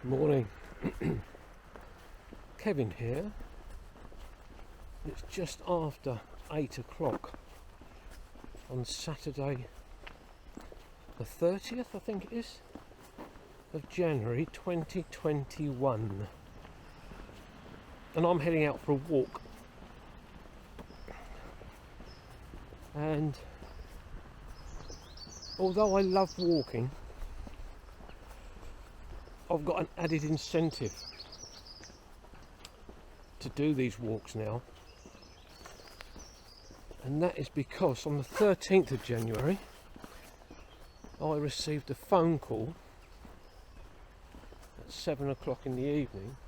Morning. Kevin here. It's just after 8 o'clock on Saturday the 30th, I think it is, of January 2021. And I'm heading out for a walk. And although I love walking, I've got an added incentive to do these walks now, and that is because on the 13th of January I received a phone call at 7 o'clock in the evening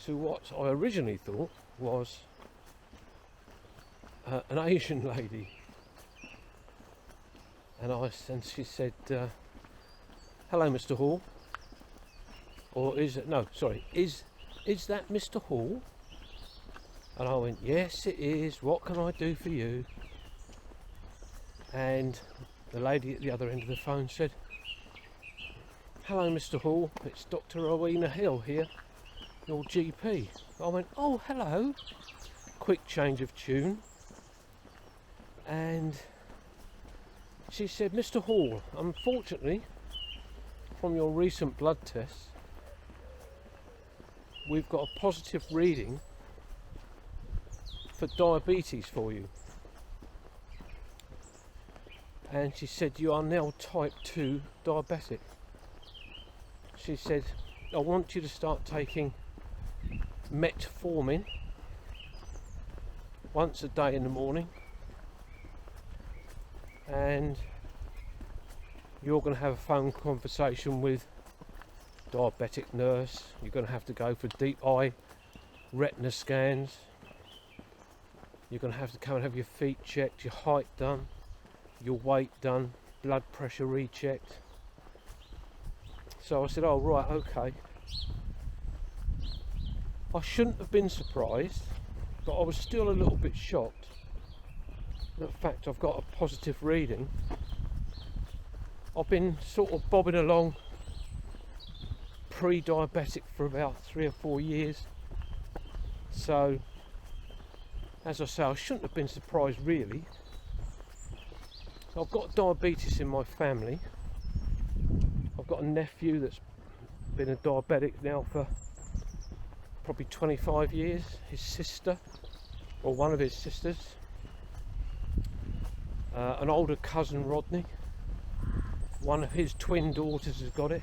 to what I originally thought was an Asian lady, and she said, "Hello, Mr. Hall," or is that Mr. Hall? And I went, "Yes, it is. What can I do for you?" And the lady at the other end of the phone said, "Hello, Mr. Hall. It's Dr. Rowena Hill here, your GP." I went, "Oh, hello." Quick change of tune. And she said, "Mr. Hall, unfortunately, from your recent blood tests, we've got a positive reading for diabetes for you." And she said, "You are now type 2 diabetic." She said, "I want you to start taking metformin once a day in the morning, and you're going to have a phone conversation with diabetic nurse. You're going to have to go for deep eye retina scans. You're going to have to come and have your feet checked, your height done, your weight done, blood pressure rechecked." So I said, "Oh right, okay." I shouldn't have been surprised, but I was still a little bit shocked at the fact I've got a positive reading. I've been sort of bobbing along pre-diabetic for about 3 or 4 years, so as I say, I shouldn't have been surprised really. So I've got diabetes in my family. I've got a nephew that's been a diabetic now for probably 25 years. His sister, or one of his sisters, an older cousin, Rodney, one of his twin daughters has got it.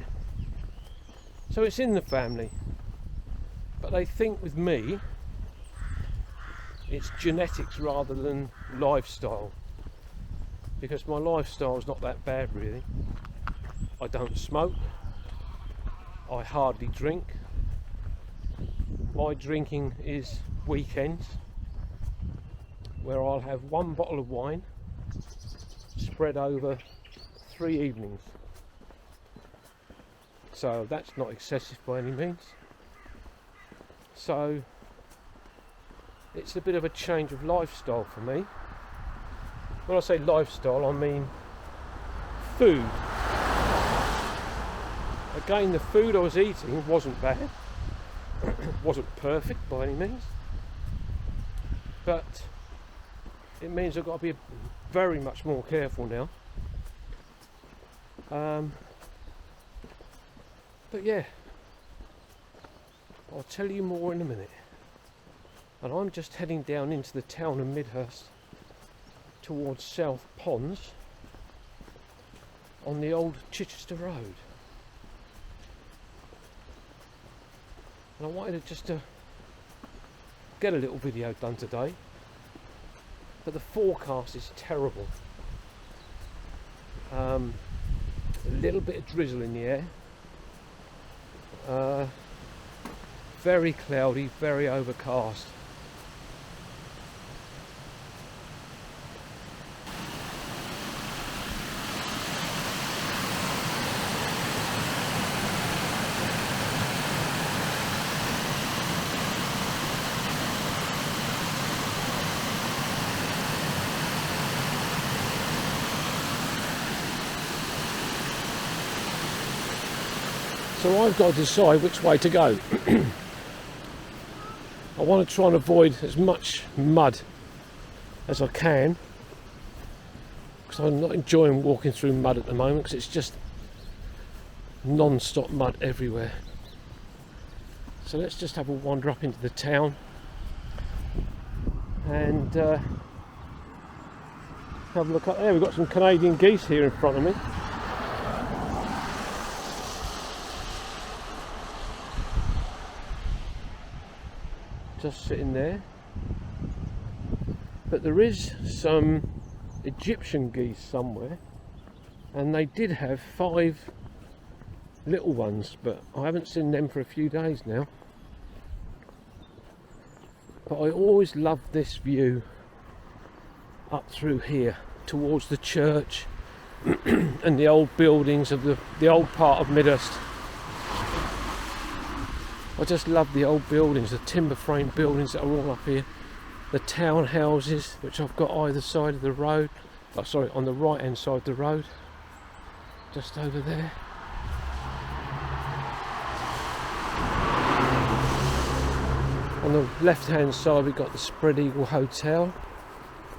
So it's in the family. But they think with me it's genetics rather than lifestyle, because my lifestyle is not that bad really. I don't smoke, I hardly drink. My drinking is weekends, where I'll have one bottle of wine spread over 3 evenings. So that's not excessive by any means. So it's a bit of a change of lifestyle for me. When I say lifestyle, I mean food. Again, the food I was eating wasn't bad. Wasn't perfect by any means. But it means I've got to be very much more careful now. But yeah, I'll tell you more in a minute. And I'm just heading down into the town of Midhurst towards South Ponds on the old Chichester Road. And I wanted to get a little video done today, but the forecast is terrible. A little bit of drizzle in the air, very cloudy, very overcast. So I've got to decide which way to go. I want to try and avoid as much mud as I can, because I'm not enjoying walking through mud at the moment, because it's just non-stop mud everywhere. So let's just have a wander up into the town and have a look up there. We've got some Canadian geese here in front of me. Just sitting there. But there is some Egyptian geese somewhere, and they did have 5 little ones, but I haven't seen them for a few days now. But I always loved this view up through here towards the church and the old buildings of the old part of Midhurst. I just love the old buildings, the timber frame buildings that are all up here, the townhouses which I've got either side of the road, oh sorry, on the right hand side of the road, just over there. On the left hand side we've got the Spread Eagle Hotel,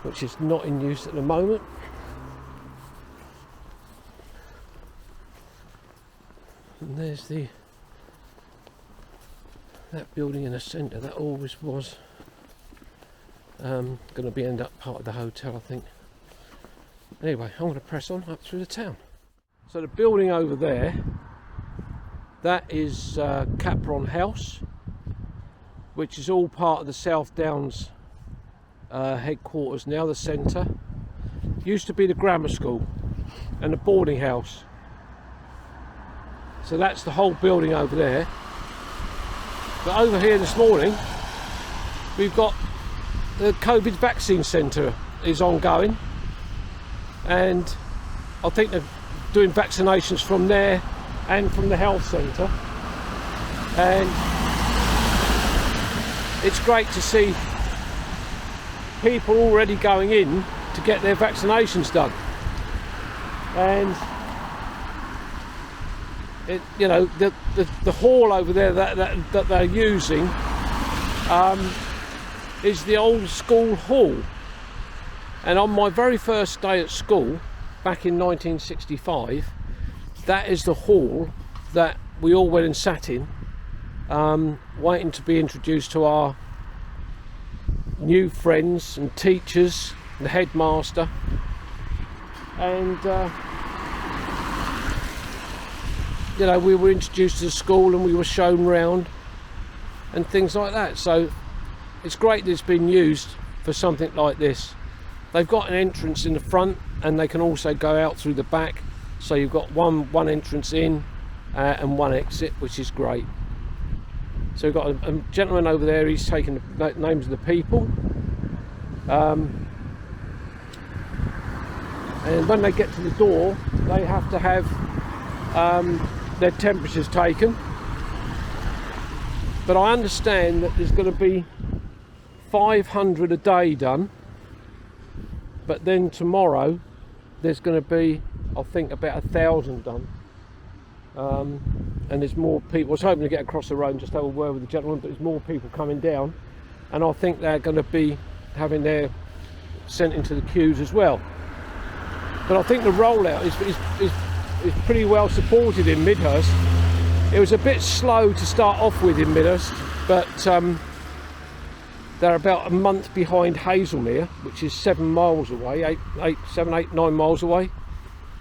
which is not in use at the moment. And there's that building in the centre, that always was going to be end up part of the hotel, I think. Anyway, I'm going to press on up through the town. So the building over there, that is Capron House, which is all part of the South Downs headquarters now, the centre. Used to be the grammar school and the boarding house. So that's the whole building over there. But over here this morning, we've got the COVID vaccine centre is ongoing, and I think they're doing vaccinations from there and from the health centre, and it's great to see people already going in to get their vaccinations done. And it, you know, the hall over there that they're using is the old school hall, and on my very first day at school back in 1965, that is the hall that we all went and sat in, waiting to be introduced to our new friends and teachers, the headmaster, and you know, we were introduced to the school and we were shown round and things like that. So it's great that it's been used for something like this. They've got an entrance in the front and they can also go out through the back, so you've got one entrance in and one exit, which is great. So we've got a gentleman over there, he's taking the names of the people, and when they get to the door they have to have their temperatures taken. But I understand that there's going to be 500 a day done, but then tomorrow there's going to be, I think, about 1,000 done, and there's more people. I was hoping to get across the road and just have a word with the gentleman, but there's more people coming down, and I think they're going to be having their sent into the queues as well. But I think the rollout is pretty well supported in Midhurst. It was a bit slow to start off with in Midhurst, but they're about a month behind Hazelmere, which is 7 miles away, 9 miles away,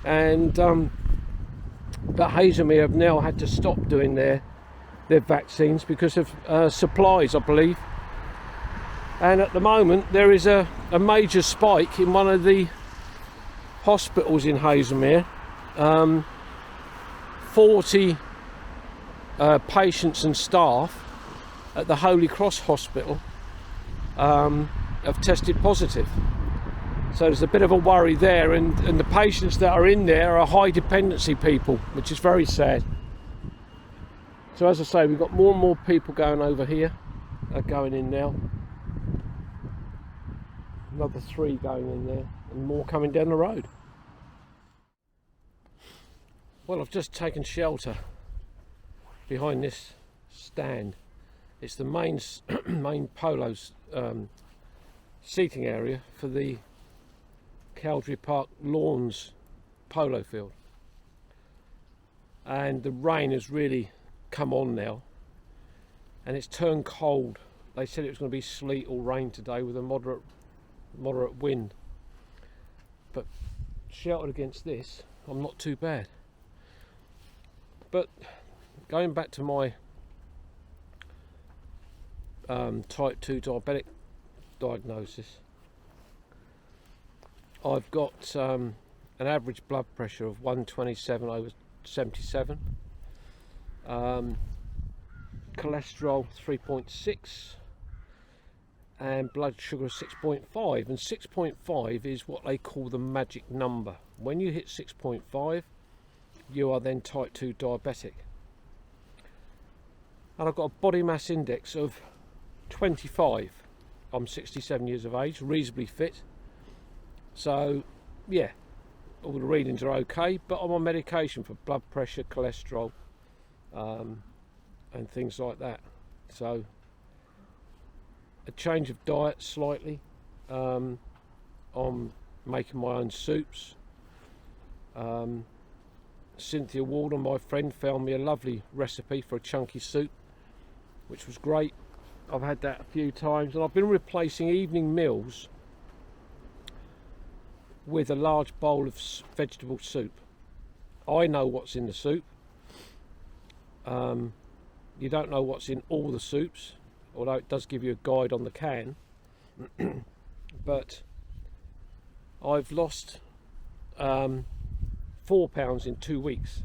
and but Hazelmere have now had to stop doing their vaccines because of supplies, I believe. And at the moment there is a major spike in one of the hospitals in Hazelmere. 40 patients and staff at the Holy Cross Hospital have tested positive. So there's a bit of a worry there, and the patients that are in there are high dependency people, which is very sad. So as I say, we've got more and more people going over here, going in now. Another 3 going in there, and more coming down the road. Well, I've just taken shelter behind this stand. It's the main main polo seating area for the Cowdray Park Lawns polo field, and the rain has really come on now, and it's turned cold. They said it was going to be sleet or rain today with a moderate wind, but sheltered against this, I'm not too bad. But going back to my type 2 diabetic diagnosis, I've got an average blood pressure of 127/77, cholesterol 3.6, and blood sugar 6.5. And 6.5 is what they call the magic number. When you hit 6.5, you are then type 2 diabetic. And I've got a body mass index of 25. I'm 67 years of age, reasonably fit. So yeah, all the readings are okay, but I'm on medication for blood pressure, cholesterol, and things like that. So a change of diet slightly. I'm making my own soups. Cynthia Walden, my friend, found me a lovely recipe for a chunky soup, which was great. I've had that a few times, and I've been replacing evening meals with a large bowl of vegetable soup. I know what's in the soup. You don't know what's in all the soups, although it does give you a guide on the can. But I've lost 4 pounds in 2 weeks.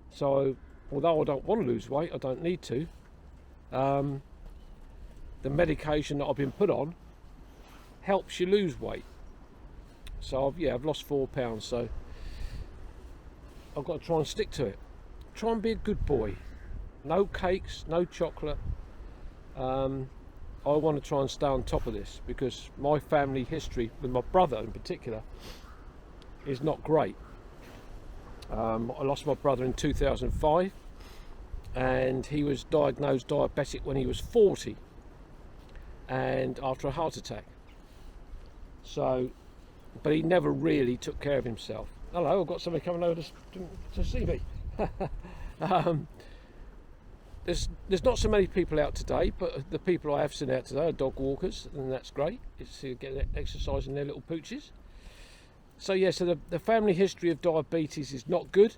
So although I don't want to lose weight, I don't need to. The medication that I've been put on helps you lose weight. So I've lost 4 pounds, so I've got to try and stick to it. Try and be a good boy. No cakes, no chocolate. I want to try and stay on top of this, because my family history with my brother in particular is not great. I lost my brother in 2005, and he was diagnosed diabetic when he was 40, and after a heart attack. So, but he never really took care of himself. Hello, I've got somebody coming over to see me. There's not so many people out today, but the people I have seen out today are dog walkers, and that's great. It's to get exercise in their little pooches. So yeah, so the family history of diabetes is not good,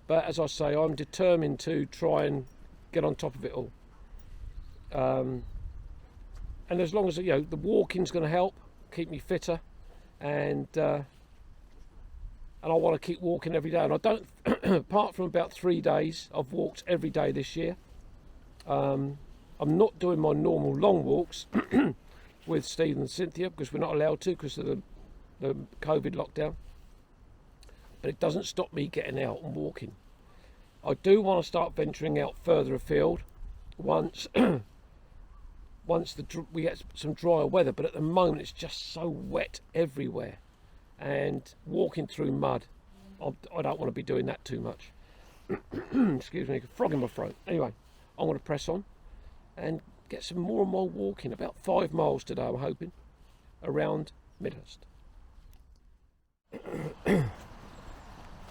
but as I say, I'm determined to try and get on top of it all. And as long as the walking's going to help keep me fitter, and I want to keep walking every day. And I don't, apart from about 3 days, I've walked every day this year. I'm not doing my normal long walks with Steve and Cynthia, because we're not allowed to because of the COVID lockdown. But it doesn't stop me getting out and walking. I do want to start venturing out further afield once we get some drier weather, but at the moment it's just so wet everywhere, and walking through mud, I don't want to be doing that too much. Excuse me, frog in my throat. Anyway, I'm going to press on and get some more and more walking, about 5 miles today I'm hoping, around Midhurst.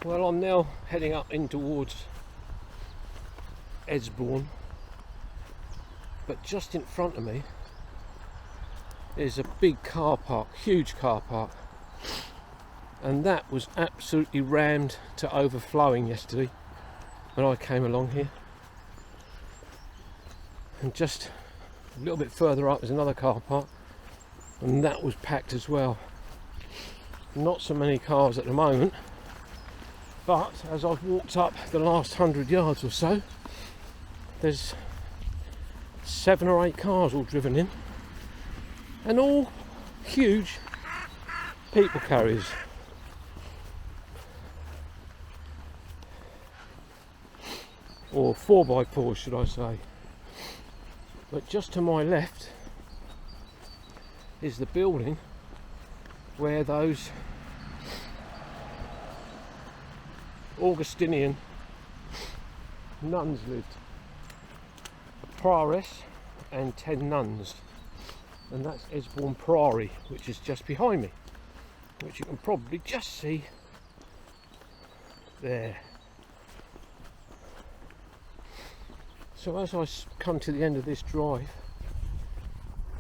Well, I'm now heading up in towards Esbourne, but just in front of me is a big car park, huge car park, and that was absolutely rammed to overflowing yesterday when I came along here. And just a little bit further up is another car park, and that was packed as well. Not so many cars at the moment, but as I've walked up the last 100 yards or so, there's 7 or 8 cars all driven in, and all huge people carriers. Or 4x4s, should I say. But just to my left is the building where those Augustinian nuns lived. A prioress and 10 nuns. And that's Esbourne Priory, which is just behind me, which you can probably just see there. So as I come to the end of this drive,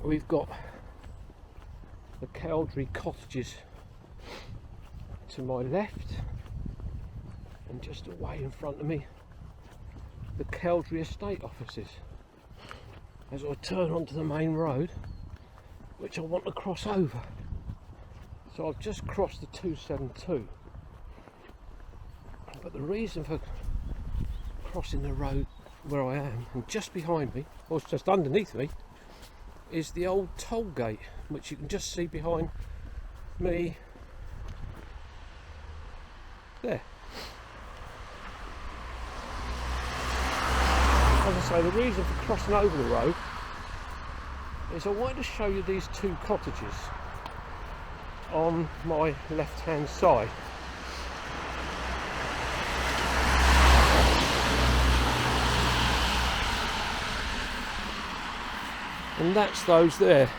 we've got the Cowdray cottages to my left, and just away in front of me the Cowdray estate offices as I turn onto the main road, which I want to cross over. So I've just crossed the 272, but the reason for crossing the road where I am, and just behind me, or just underneath me, is the old toll gate, which you can just see behind me there. As I say, the reason for crossing over the road is I wanted to show you these two cottages on my left hand side. And that's those there.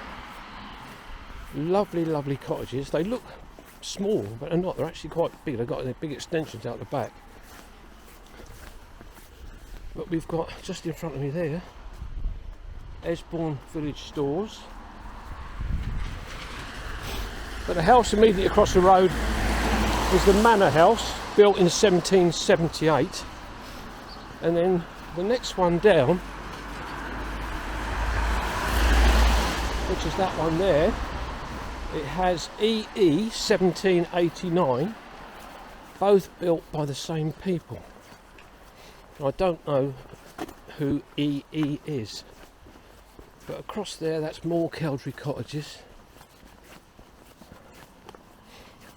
Lovely, lovely cottages. They look small, but they're not. They're actually quite big. They've got their big extensions out the back. But we've got, just in front of me there, Esbourne Village Stores. But the house immediately across the road is the Manor House, built in 1778. And then the next one down, which is that one there, it has EE 1789, both built by the same people. I don't know who EE is, but across there that's more Cowdray cottages,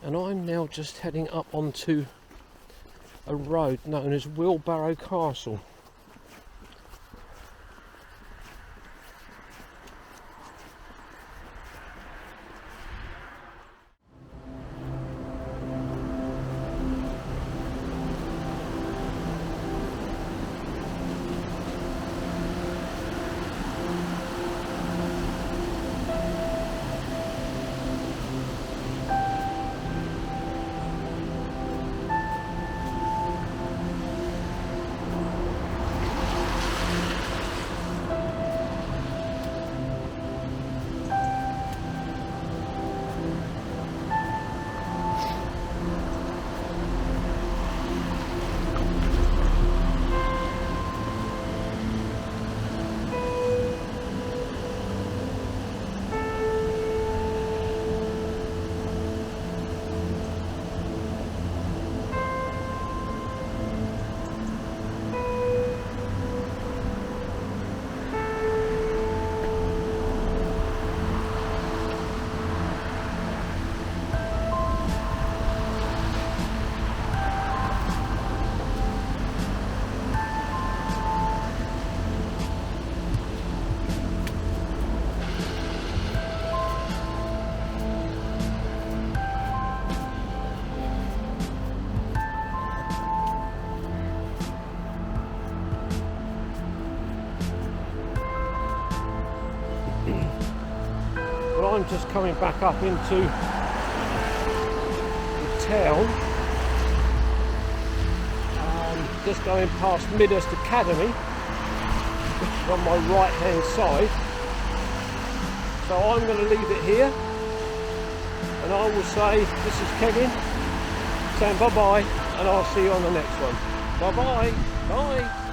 and I'm now just heading up onto a road known as Wheelbarrow Castle. I'm just coming back up into the town, just going past Midhurst Academy, which is on my right hand side. So I'm going to leave it here, and I will say this is Kevin saying bye bye, and I'll see you on the next one. Bye bye. Bye.